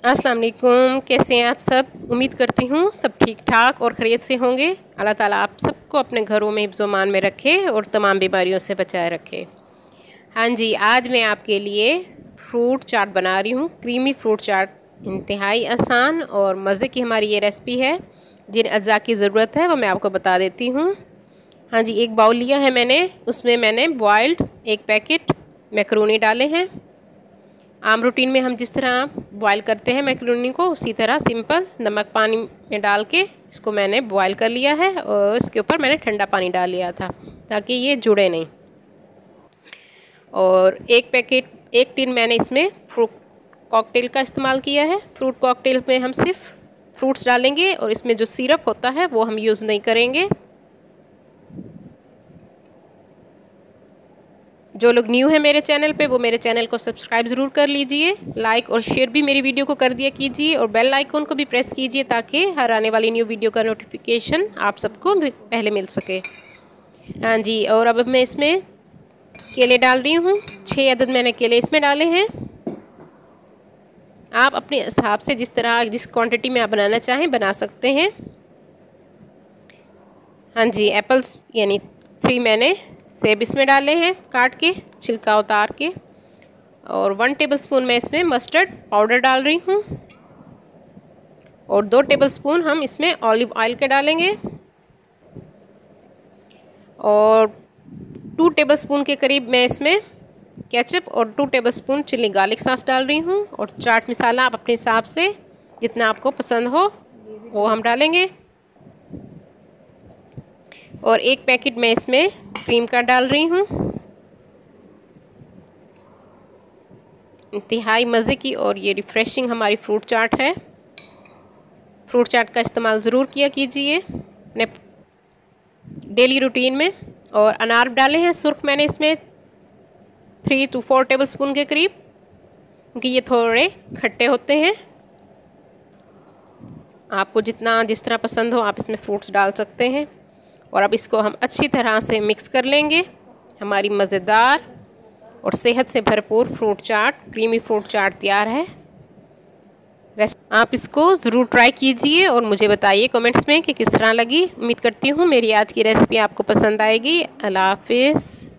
अस्सलाम वालेकुम, कैसे हैं आप सब। उम्मीद करती हूँ सब ठीक ठाक और खैरियत से होंगे। अल्लाह ताला आप सबको अपने घरों में हिफ्ज़-ओ-मान में रखे और तमाम बीमारियों से बचाए रखे। हाँ जी, आज मैं आपके लिए फ्रूट चाट बना रही हूँ। क्रीमी फ्रूट चाट इंतहाई आसान और मज़े की हमारी ये रेसिपी है। जिन अज्जा की ज़रूरत है वो मैं आपको बता देती हूँ। हाँ जी, एक बाउल लिया है मैंने, उसमें मैंने बॉइल्ड एक पैकेट मैकरोनी डाले हैं। आम रूटीन में हम जिस तरह बॉयल करते हैं मैकरोनी को, उसी तरह सिंपल नमक पानी में डाल के इसको मैंने बॉयल कर लिया है और इसके ऊपर मैंने ठंडा पानी डाल लिया था ताकि ये जुड़े नहीं। और एक टिन मैंने इसमें फ्रूट कॉकटेल का इस्तेमाल किया है। फ्रूट कॉकटेल में हम सिर्फ फ्रूट्स डालेंगे और इसमें जो सिरप होता है वो हम यूज़ नहीं करेंगे। जो लोग न्यू है मेरे चैनल पे वो मेरे चैनल को सब्सक्राइब ज़रूर कर लीजिए। लाइक और शेयर भी मेरी वीडियो को कर दिया कीजिए और बेल आइकन को भी प्रेस कीजिए ताकि हर आने वाली न्यू वीडियो का नोटिफिकेशन आप सबको पहले मिल सके। हाँ जी, और अब मैं इसमें केले डाल रही हूँ। 6 अदद मैंने केले इसमें डाले हैं। आप अपने हिसाब से जिस क्वांटिटी में आप बनाना चाहें बना सकते हैं। हाँ जी, एप्पल्स यानी 3 मैंने सेब इसमें डाले हैं काट के, छिलका उतार के। और 1 टेबलस्पून मैं इसमें मस्टर्ड पाउडर डाल रही हूँ और 2 टेबलस्पून हम इसमें ऑलिव ऑयल के डालेंगे और 2 टेबलस्पून के करीब मैं इसमें केचप और 2 टेबलस्पून चिली गार्लिक सॉस डाल रही हूँ। और चाट मसाला आप अपने हिसाब से जितना आपको पसंद हो वो हम डालेंगे। और एक पैकेट मैं इसमें क्रीम का डाल रही हूँ। इंतहाई मज़े की और ये रिफ़्रेशिंग हमारी फ्रूट चाट है। फ्रूट चाट का इस्तेमाल ज़रूर किया कीजिए अपने डेली रूटीन में। और अनार डाले हैं सुर्ख मैंने इसमें 3 to 4 टेबलस्पून के करीब, क्योंकि ये थोड़े खट्टे होते हैं। आपको जिस तरह पसंद हो आप इसमें फ्रूट्स डाल सकते हैं। और अब इसको हम अच्छी तरह से मिक्स कर लेंगे। हमारी मज़ेदार और सेहत से भरपूर फ्रूट चाट, क्रीमी फ्रूट चाट तैयार है। आप इसको ज़रूर ट्राई कीजिए और मुझे बताइए कमेंट्स में कि किस तरह लगी। उम्मीद करती हूँ मेरी आज की रेसिपी आपको पसंद आएगी। अल्लाह हाफिज़।